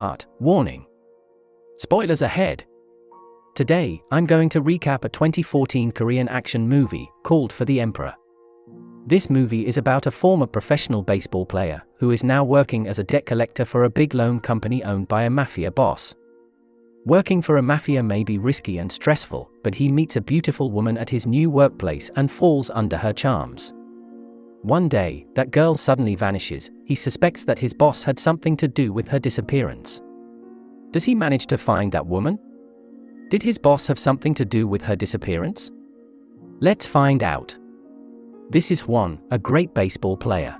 Art warning. Spoilers ahead. Today, I'm going to recap a 2014 Korean action movie called For the Emperor. This movie is about a former professional baseball player who is now working as a debt collector for a big loan company owned by a mafia boss. Working for a mafia may be risky and stressful, but he meets a beautiful woman at his new workplace and falls under her charms. One day, that girl suddenly vanishes. He suspects that his boss had something to do with her disappearance. Does he manage to find that woman? Did his boss have something to do with her disappearance? Let's find out. This is Hwon, a great baseball player.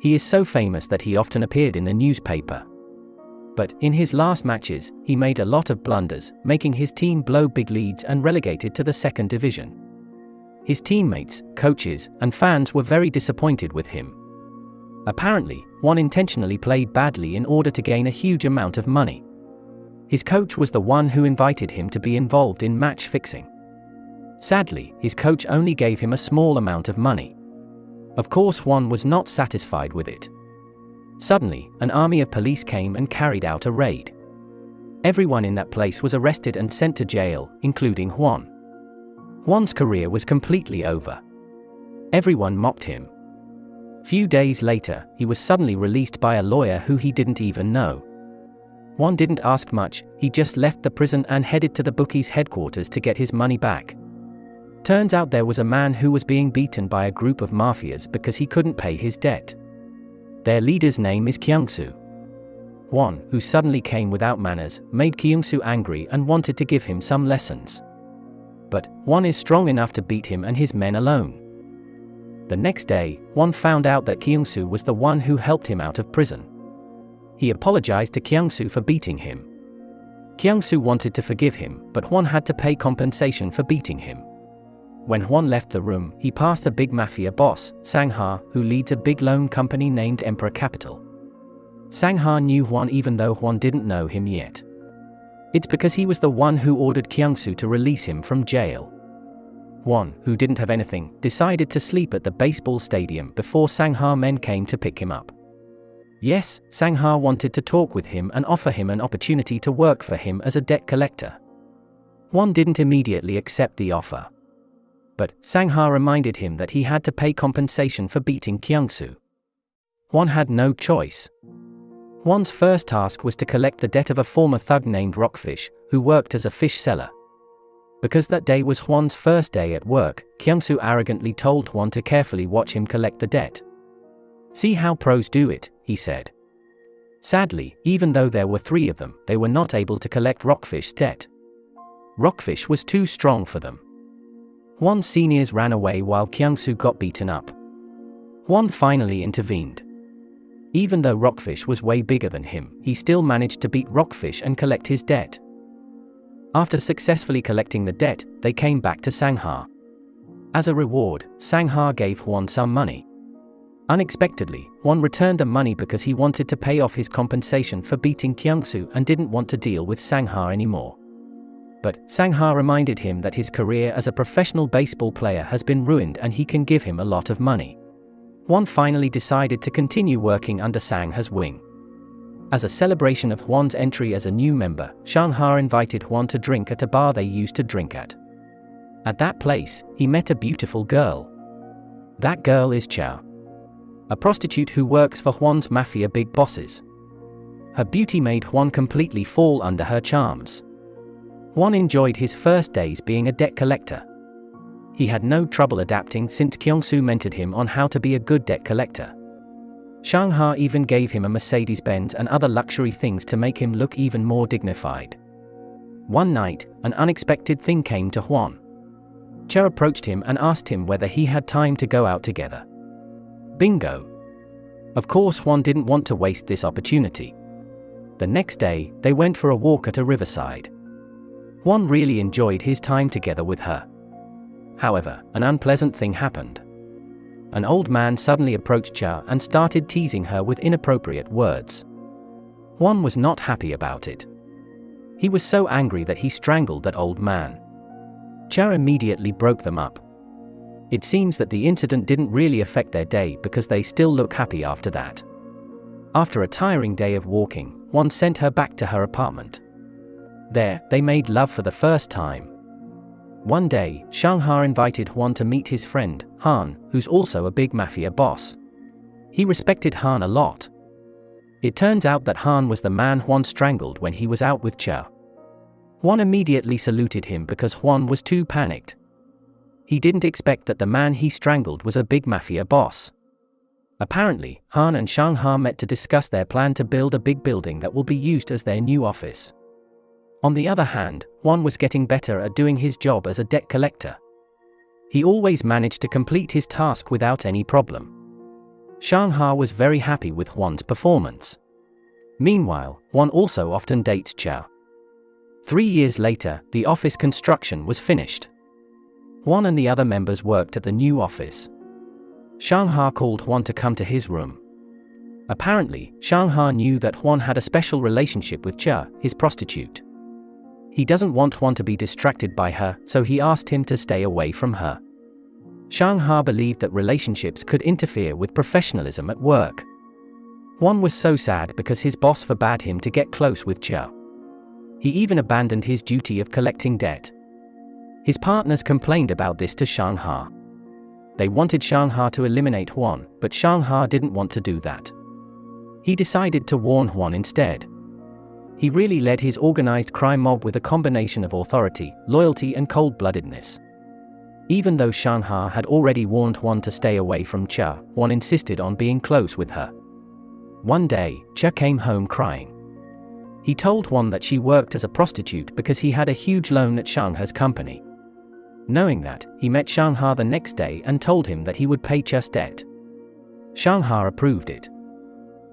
He is so famous that he often appeared in the newspaper. But in his last matches, he made a lot of blunders, making his team blow big leads and relegated to the second division. His teammates, coaches, and fans were very disappointed with him. Apparently, Hwon intentionally played badly in order to gain a huge amount of money. His coach was the one who invited him to be involved in match fixing. Sadly, his coach only gave him a small amount of money. Of course, Hwon was not satisfied with it. Suddenly, an army of police came and carried out a raid. Everyone in that place was arrested and sent to jail, including Hwon. Hwon's career was completely over. Everyone mocked him. Few days later, he was suddenly released by a lawyer who he didn't even know. Hwon didn't ask much, he just left the prison and headed to the bookie's headquarters to get his money back. Turns out there was a man who was being beaten by a group of mafias because he couldn't pay his debt. Their leader's name is Kyung-soo. Hwon, who suddenly came without manners, made Kyung-soo angry and wanted to give him some lessons. But Hwon is strong enough to beat him and his men alone. The next day, Hwon found out that Kyung-soo was the one who helped him out of prison. He apologized to Kyung-soo for beating him. Kyung-soo wanted to forgive him, but Hwon had to pay compensation for beating him. When Hwon left the room, he passed a big mafia boss, Sang-ha, who leads a big loan company named Emperor Capital. Sang-ha knew Hwon even though Hwon didn't know him yet. It's because he was the one who ordered Kyung-soo to release him from jail. Hwon, who didn't have anything, decided to sleep at the baseball stadium before Sang-ha men came to pick him up. Yes, Sang-ha wanted to talk with him and offer him an opportunity to work for him as a debt collector. Hwon didn't immediately accept the offer. But Sang-ha reminded him that he had to pay compensation for beating Kyung-soo. Hwon had no choice. Hwon's first task was to collect the debt of a former thug named Rockfish, who worked as a fish seller. Because that day was Hwon's first day at work, Kyung-soo arrogantly told Hwon to carefully watch him collect the debt. "See how pros do it," he said. Sadly, even though there were 3 of them, they were not able to collect Rockfish's debt. Rockfish was too strong for them. Hwon's seniors ran away while Kyung-soo got beaten up. Hwon finally intervened. Even though Rockfish was way bigger than him, he still managed to beat Rockfish and collect his debt. After successfully collecting the debt, they came back to Sang-ha. As a reward, Sang-ha gave Hwon some money. Unexpectedly, Hwon returned the money because he wanted to pay off his compensation for beating Kyung-soo and didn't want to deal with Sang-ha anymore. But Sang-ha reminded him that his career as a professional baseball player has been ruined and he can give him a lot of money. Hwon finally decided to continue working under Sang-ha's wing. As a celebration of Hwon's entry as a new member, Sang-ha invited Hwon to drink at a bar they used to drink at. At that place, he met a beautiful girl. That girl is Cha, a prostitute who works for Hwon's mafia big bosses. Her beauty made Hwon completely fall under her charms. Hwon enjoyed his first days being a debt collector. He had no trouble adapting since Kyung-soo mentored him on how to be a good debt collector. Sang-ha even gave him a Mercedes-Benz and other luxury things to make him look even more dignified. One night, an unexpected thing came to Hwon. Cha approached him and asked him whether he had time to go out together. Bingo! Of course, Hwon didn't want to waste this opportunity. The next day, they went for a walk at a riverside. Hwon really enjoyed his time together with her. However, an unpleasant thing happened. An old man suddenly approached Cha and started teasing her with inappropriate words. Hwon was not happy about it. He was so angry that he strangled that old man. Cha immediately broke them up. It seems that the incident didn't really affect their day because they still look happy after that. After a tiring day of walking, Juan sent her back to her apartment. There, they made love for the first time. One day, Shanghai invited Juan to meet his friend, Han, who's also a big mafia boss. He respected Han a lot. It turns out that Han was the man Juan strangled when he was out with Cha. Juan immediately saluted him because Juan was too panicked. He didn't expect that the man he strangled was a big mafia boss. Apparently, Han and Shanghai met to discuss their plan to build a big building that will be used as their new office. On the other hand, Juan was getting better at doing his job as a debt collector. He always managed to complete his task without any problem. Shanghai was very happy with Juan's performance. Meanwhile, Juan also often dates Cha. 3 years later, the office construction was finished. Juan and the other members worked at the new office. Shanghai called Juan to come to his room. Apparently, Shanghai knew that Juan had a special relationship with Cha, his prostitute. He doesn't want Juan to be distracted by her, so he asked him to stay away from her. Shanghai believed that relationships could interfere with professionalism at work. Juan was so sad because his boss forbade him to get close with Cha. He even abandoned his duty of collecting debt. His partners complained about this to Shanghai. They wanted Shanghai to eliminate Juan, but Shanghai didn't want to do that. He decided to warn Juan instead. He really led his organized crime mob with a combination of authority, loyalty and cold-bloodedness. Even though Shanghai had already warned Juan to stay away from Cha, Juan insisted on being close with her. One day, Cha came home crying. He told Juan that she worked as a prostitute because he had a huge loan at Shanghai's company. Knowing that, he met Shanghai the next day and told him that he would pay Cha's debt. Shanghai approved it.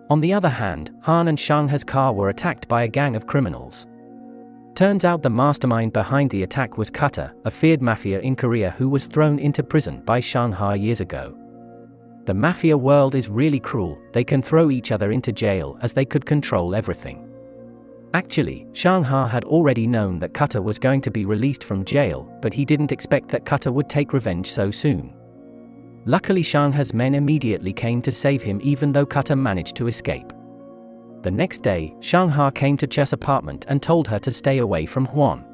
On the other hand, Han and Shanghai's car were attacked by a gang of criminals. Turns out the mastermind behind the attack was Cutter, a feared mafia in Korea who was thrown into prison by Shanghai years ago. The mafia world is really cruel, they can throw each other into jail as they could control everything. Actually, Shanghai had already known that Cutter was going to be released from jail, but he didn't expect that Cutter would take revenge so soon. Luckily, Shanghai's men immediately came to save him even though Cutter managed to escape. The next day, Shanghai came to Cha's apartment and told her to stay away from Juan.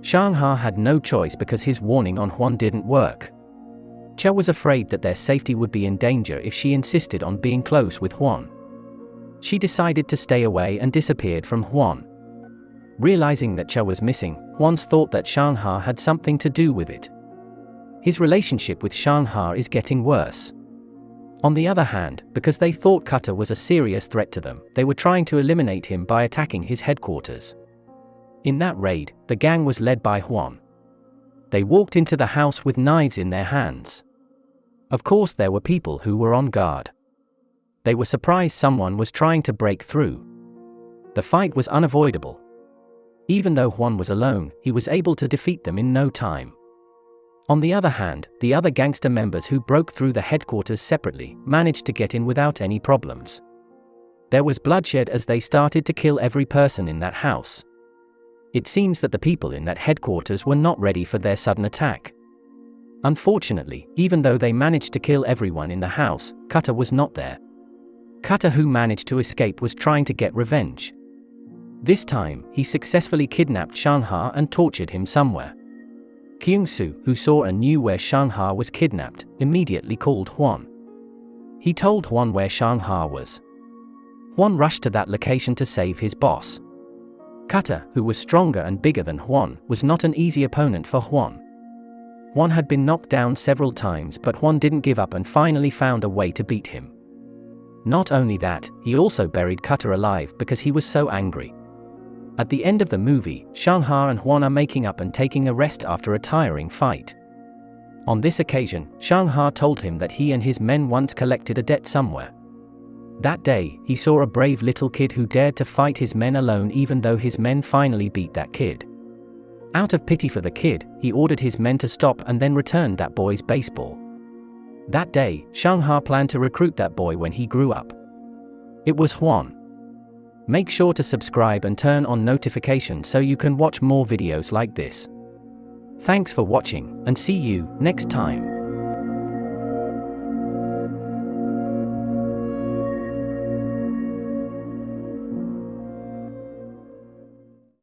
Shanghai had no choice because his warning on Juan didn't work. Cha was afraid that their safety would be in danger if she insisted on being close with Juan. She decided to stay away and disappeared from Juan. Realizing that Cha was missing, Juan thought that Shanghai had something to do with it. His relationship with Shanghai is getting worse. On the other hand, because they thought Cutter was a serious threat to them, they were trying to eliminate him by attacking his headquarters. In that raid, the gang was led by Juan. They walked into the house with knives in their hands. Of course, there were people who were on guard. They were surprised someone was trying to break through. The fight was unavoidable. Even though Juan was alone, he was able to defeat them in no time. On the other hand, the other gangster members who broke through the headquarters separately managed to get in without any problems. There was bloodshed as they started to kill every person in that house. It seems that the people in that headquarters were not ready for their sudden attack. Unfortunately, even though they managed to kill everyone in the house, Cutter was not there. Cutter, who managed to escape, was trying to get revenge. This time, he successfully kidnapped Shanghai and tortured him somewhere. Kyung-soo, who saw and knew where Shanghai was kidnapped, immediately called Juan. He told Juan where Shanghai was. Juan rushed to that location to save his boss. Cutter, who was stronger and bigger than Juan, was not an easy opponent for Juan. Juan had been knocked down several times, but Juan didn't give up and finally found a way to beat him. Not only that, he also buried Cutter alive because he was so angry. At the end of the movie, Shanghai and Juan are making up and taking a rest after a tiring fight. On this occasion, Shanghai told him that he and his men once collected a debt somewhere. That day, he saw a brave little kid who dared to fight his men alone even though his men finally beat that kid. Out of pity for the kid, he ordered his men to stop and then returned that boy's baseball. That day, Shanghai planned to recruit that boy when he grew up. It was Juan. Make sure to subscribe and turn on notifications so you can watch more videos like this. Thanks for watching, and see you next time.